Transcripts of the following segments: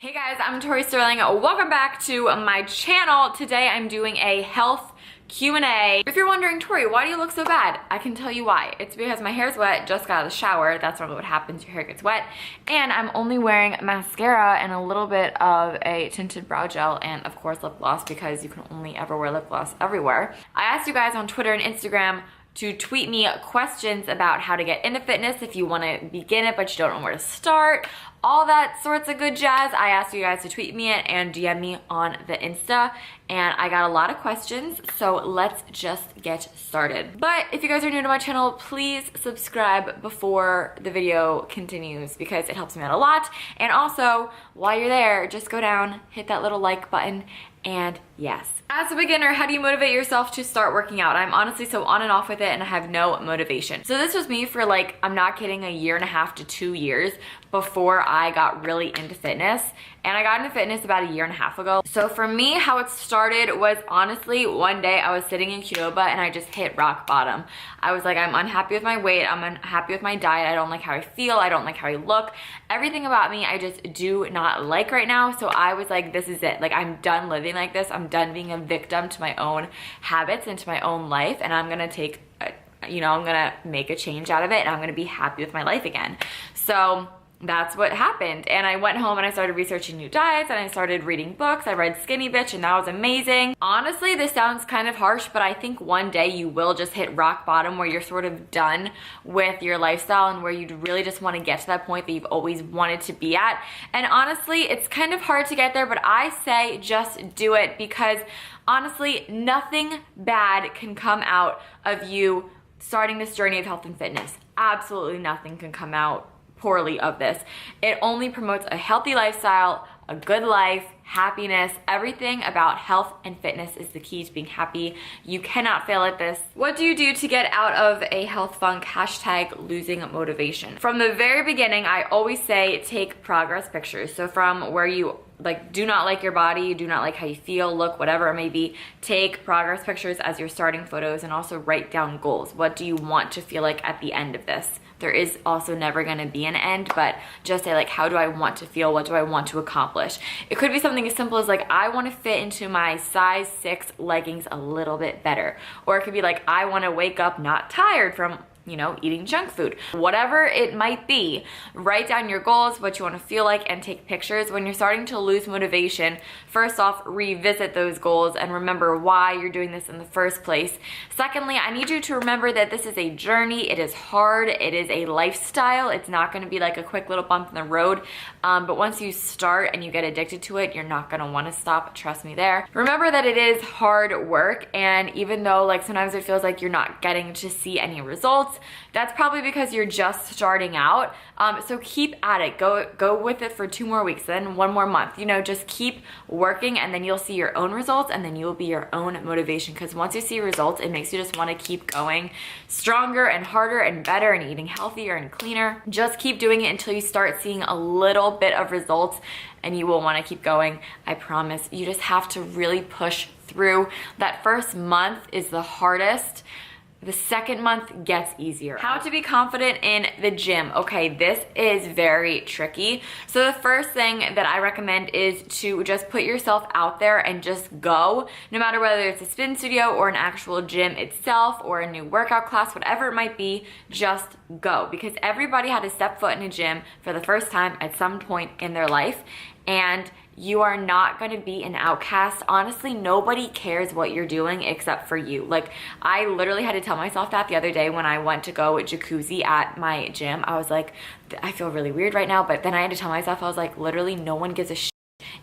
Hey guys, I'm Tori Sterling. Welcome back to my channel. Today I'm doing a health Q&A. If you're wondering, Tori, why do you look so bad? I can tell you why. It's because my hair's wet, just got out of the shower. That's normally what happens, your hair gets wet. And I'm only wearing mascara and a little bit of a tinted brow gel and of course lip gloss because you can only ever wear lip gloss everywhere. I asked you guys on Twitter and Instagram to tweet me questions about how to get into fitness if you want to begin it but you don't know where to start. All that sorts of good jazz. I asked you guys to tweet me it and DM me on the Insta, and I got a lot of questions, so let's just get started. But if you guys are new to my channel, please subscribe before the video continues because it helps me out a lot. And also, while you're there, just go down, hit that little like button, and yes. As a beginner, how do you motivate yourself to start working out? I'm honestly so on and off with it and I have no motivation. So this was me for like, I'm not kidding, 1.5 to 2 years before I got really into fitness. And I got into fitness about 1.5 years ago. So for me, how it started was honestly, one day I was sitting in Qdoba and I just hit rock bottom. I was like, I'm unhappy with my weight. I'm unhappy with my diet. I don't like how I feel. I don't like how I look. Everything about me, I just do not like right now. So I was like, this is it. Like, I'm done living like this. I'm done being a victim to my own habits and to my own life. And I'm gonna take, I'm gonna make a change out of it and I'm gonna be happy with my life again. So that's what happened. And I went home and I started researching new diets and I started reading books. I read Skinny Bitch and that was amazing. Honestly, this sounds kind of harsh, but I think one day you will just hit rock bottom where you're sort of done with your lifestyle and where you really just want to get to that point that you've always wanted to be at. And honestly, it's kind of hard to get there, but I say just do it because honestly, nothing bad can come out of you starting this journey of health and fitness. Absolutely nothing can come out poorly of this. It only promotes a healthy lifestyle, a good life, happiness. Everything about health and fitness is the key to being happy. You cannot fail at this. What do you do to get out of a health funk? Hashtag losing motivation. From the very beginning, I always say take progress pictures. So from where you do not like your body, you do not like how you feel, look, whatever it may be, take progress pictures as your starting photos and also write down goals. What do you want to feel like at the end of this? There is also never gonna be an end, but just say like, how do I want to feel? What do I want to accomplish? It could be something as simple as like, I wanna fit into my size 6 leggings a little bit better. Or it could be like, I wanna wake up not tired from eating junk food. Whatever it might be, write down your goals, what you want to feel like, and take pictures. When you're starting to lose motivation, first off, revisit those goals and remember why you're doing this in the first place. Secondly, I need you to remember that this is a journey. It is hard. It is a lifestyle. It's not going to be like a quick little bump in the road. But once you start and you get addicted to it, you're not going to want to stop. Trust me there. Remember that it is hard work. And even though like sometimes it feels like you're not getting to see any results, that's probably because you're just starting out. So keep at it. Go with it for 2 more weeks, then 1 more month. Just keep working and then you'll see your own results and then you'll be your own motivation. Because once you see results, it makes you just want to keep going stronger and harder and better and eating healthier and cleaner. Just keep doing it until you start seeing a little bit of results and you will want to keep going. I promise. You just have to really push through. That first month is the hardest. The second month gets easier. How to be confident in the gym. Okay, this is very tricky. So the first thing that I recommend is to just put yourself out there and just go. No matter whether it's a spin studio or an actual gym itself or a new workout class, whatever it might be, just go. Because everybody had to step foot in a gym for the first time at some point in their life. And you are not going to be an outcast. Honestly, nobody cares what you're doing except for you. Like, I literally had to tell myself that the other day when I went to go jacuzzi at my gym. I was like, I feel really weird right now. But then I had to tell myself, I was like, literally no one gives a shit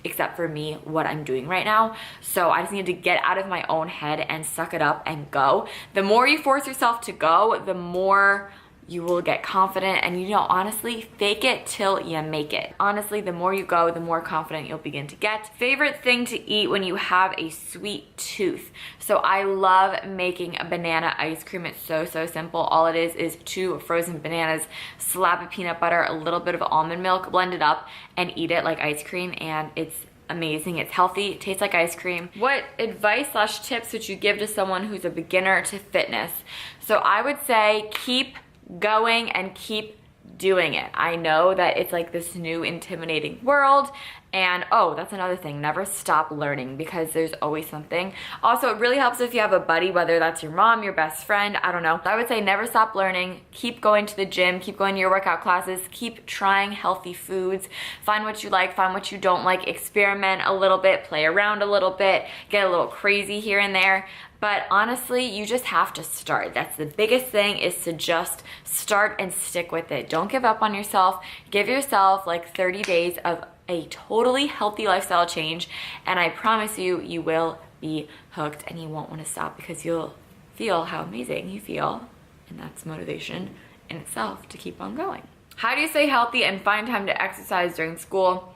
except for me what I'm doing right now. So I just need to get out of my own head and suck it up and go. The more you force yourself to go, the more you will get confident and honestly, fake it till you make it. Honestly, the more you go, the more confident you'll begin to get. Favorite thing to eat when you have a sweet tooth. So I love making a banana ice cream. It's so simple. All it is 2 frozen bananas, slap of peanut butter, a little bit of almond milk, blend it up and eat it like ice cream, and it's amazing. It's healthy, it tastes like ice cream. What advice / tips would you give to someone who's a beginner to fitness? So I would say keep going and keep doing it. I know that it's like this new intimidating world And oh, that's another thing, never stop learning, because there's always something. Also, it really helps if you have a buddy, whether that's your mom, your best friend, I don't know. I would say never stop learning, keep going to the gym, keep going to your workout classes, keep trying healthy foods, find what you like, find what you don't like, experiment a little bit, play around a little bit, get a little crazy here and there. But honestly, you just have to start. That's the biggest thing, is to just start and stick with it. Don't give up on yourself. Give yourself like 30 days of a totally healthy lifestyle change, and I promise you, you will be hooked and you won't want to stop, because you'll feel how amazing you feel, and that's motivation in itself to keep on going. How do you stay healthy and find time to exercise during school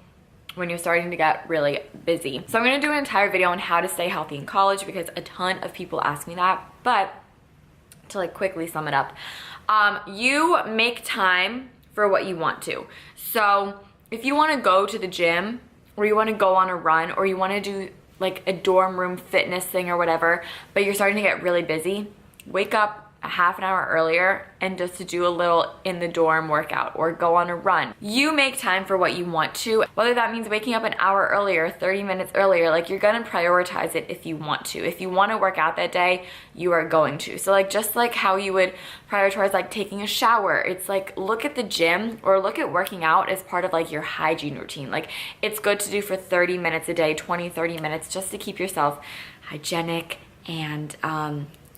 when you're starting to get really busy? So I'm going to do an entire video on how to stay healthy in college, because a ton of people ask me that. But to like quickly sum it up, you make time for what you want to. So if you want to go to the gym, or you want to go on a run, or you want to do like a dorm room fitness thing or whatever, but you're starting to get really busy, wake up a half an hour earlier and just to do a little in the dorm workout, or go on a run. You make time for what you want to, whether that means waking up an hour earlier, 30 minutes earlier. Like, you're gonna prioritize it if you want to. If you want to work out that day, you are going to. So like, just like how you would prioritize like taking a shower, it's like, look at the gym or look at working out as part of like your hygiene routine. Like, it's good to do for 30 minutes a day, 20-30 minutes, just to keep yourself hygienic and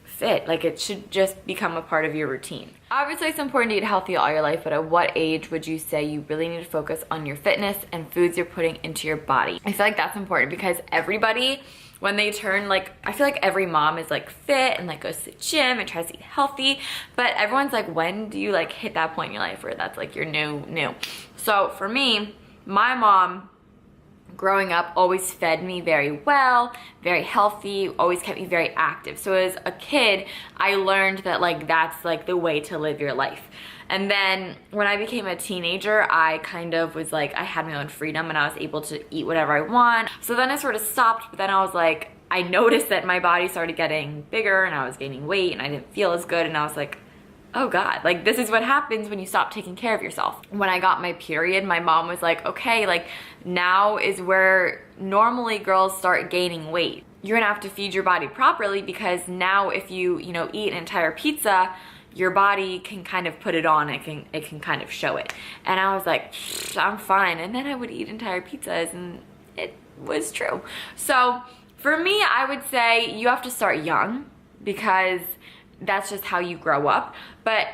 fit. Like, it should just become a part of your routine. Obviously, it's important to eat healthy all your life, but at what age would you say you really need to focus on your fitness and foods you're putting into your body? I feel like that's important, because everybody, when they turn, like, I feel like every mom is like fit and like goes to the gym and tries to eat healthy, but everyone's like, when do you like hit that point in your life where that's like your new? So for me, my mom growing up always fed me very well, very healthy, always kept me very active. So as a kid, I learned that like that's like the way to live your life. And then when I became a teenager, I kind of was like, I had my own freedom and I was able to eat whatever I want. So then I sort of stopped, but then I was like, I noticed that my body started getting bigger and I was gaining weight and I didn't feel as good, and I was like, oh God, like this is what happens when you stop taking care of yourself. When I got my period, my mom was like, okay, like now is where normally girls start gaining weight. You're gonna have to feed your body properly, because now if you eat an entire pizza, your body can kind of put it on, it can kind of show it. And I was like, I'm fine. And then I would eat entire pizzas, and it was true. So for me, I would say you have to start young, because that's just how you grow up. But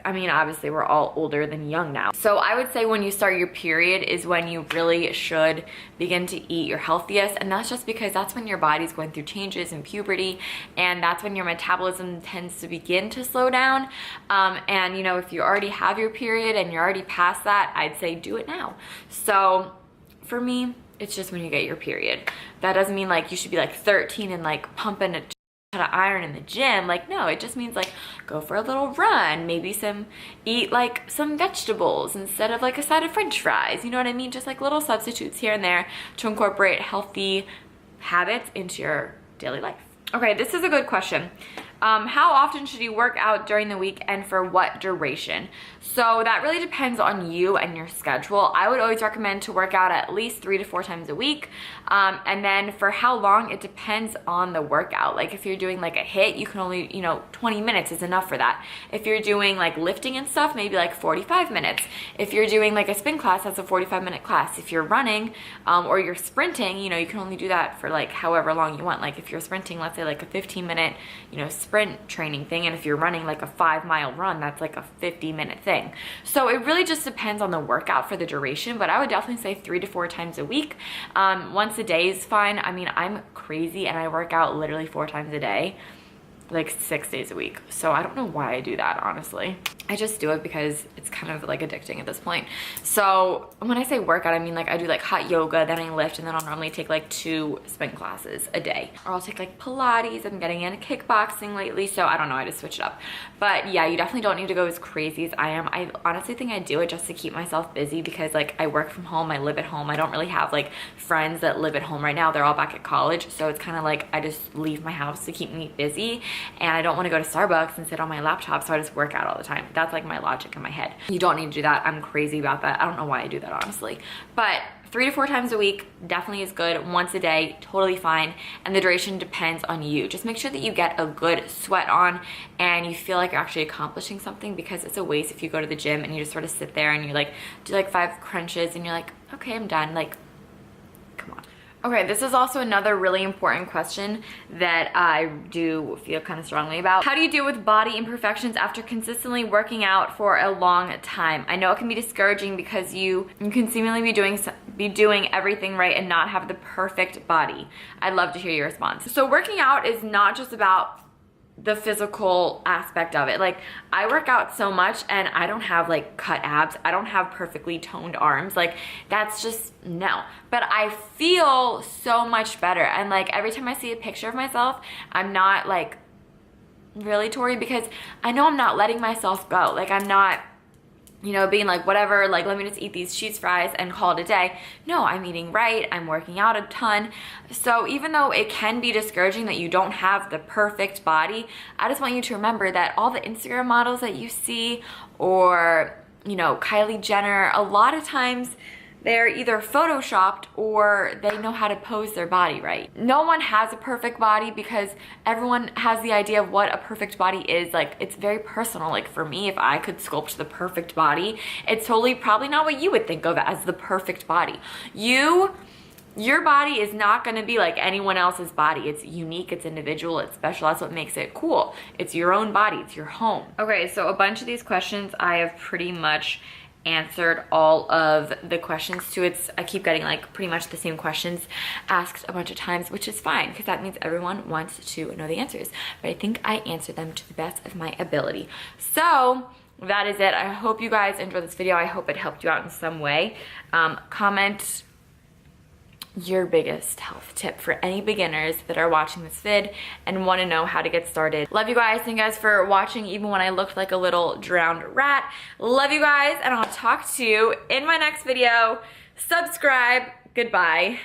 obviously we're all older than young now. So I would say when you start your period is when you really should begin to eat your healthiest. And that's just because that's when your body's going through changes in puberty, and that's when your metabolism tends to begin to slow down. And if you already have your period and you're already past that, I'd say do it now. So for me, it's just when you get your period. That doesn't mean like you should be like 13 and like pumping a of iron in the gym. Like, no, it just means like go for a little run, maybe eat like some vegetables instead of like a side of french fries, you know what I mean? Just like little substitutes here and there to incorporate healthy habits into your daily life. Okay, this is a good question. How often should you work out during the week and for what duration? So that really depends on you and your schedule. I would always recommend to work out at least 3 to 4 times a week. And then for how long, it depends on the workout. Like if you're doing like a HIIT, you can only, 20 minutes is enough for that. If you're doing like lifting and stuff, maybe like 45 minutes. If you're doing like a spin class, that's a 45-minute class. If you're running or you're sprinting, you can only do that for like however long you want. Like if you're sprinting, let's say like a 15-minute, sprint training thing, and if you're running like a 5-mile run, that's like a 50-minute thing. So it really just depends on the workout for the duration, but I would definitely say 3 to 4 times a week. Once a day is fine. I'm crazy and I work out literally 4 times a day, like 6 days a week. So I don't know why I do that, honestly. I just do it because it's kind of like addicting at this point. So when I say workout, I mean like I do like hot yoga, then I lift, and then I'll normally take like 2 spin classes a day. Or I'll take like Pilates. I'm getting into kickboxing lately, so I don't know, I just switch it up. But yeah, you definitely don't need to go as crazy as I am. I honestly think I do it just to keep myself busy, because like I work from home, I live at home. I don't really have like friends that live at home right now. They're all back at college. So it's kind of like I just leave my house to keep me busy, and I don't want to go to Starbucks and sit on my laptop, so I just work out all the time. That's like my logic in my head. You don't need to do that. I'm crazy about that. I don't know why I do that, honestly. But 3 to 4 times a week definitely is good. Once a day, totally fine. And the duration depends on you. Just make sure that you get a good sweat on and you feel like you're actually accomplishing something, because it's a waste if you go to the gym and you just sort of sit there and you like do like 5 crunches and you're like, okay, I'm done. Like, come on. Okay, this is also another really important question that I do feel kind of strongly about. How do you deal with body imperfections after consistently working out for a long time? I know it can be discouraging because you can seemingly be doing everything right and not have the perfect body. I'd love to hear your response. So working out is not just about the physical aspect of it. Like, I work out so much and I don't have like cut abs. I don't have perfectly toned arms. Like, that's just no. But I feel so much better. And like every time I see a picture of myself, I'm not like, really, Tori? Because I know I'm not letting myself go. Like, I'm not, you know, being like, whatever, like, let me just eat these cheese fries and call it a day. No, I'm eating right. I'm working out a ton. So even though it can be discouraging that you don't have the perfect body, I just want you to remember that all the Instagram models that you see, or, you know, Kylie Jenner, a lot of times they're either photoshopped or they know how to pose their body right. No one has a perfect body because everyone has the idea of what a perfect body is. Like, it's very personal. Like, for me, if I could sculpt the perfect body, it's totally probably not what you would think of as the perfect body. Your body is not going to be like anyone else's body. It's unique, it's individual, it's special. That's what makes it cool. It's your own body, it's your home. Okay, so a bunch of these questions I have pretty much answered all of the questions to it. I keep getting like pretty much the same questions asked a bunch of times, which is fine because that means everyone wants to know the answers. But I think I answered them to the best of my ability. So that is it. I hope you guys enjoyed this video. I hope it helped you out in some way. Comment your biggest health tip for any beginners that are watching this vid and want to know how to get started. Love you guys. Thank you guys for watching even when I looked like a little drowned rat. Love you guys, and I'll talk to you in my next video. Subscribe. Goodbye.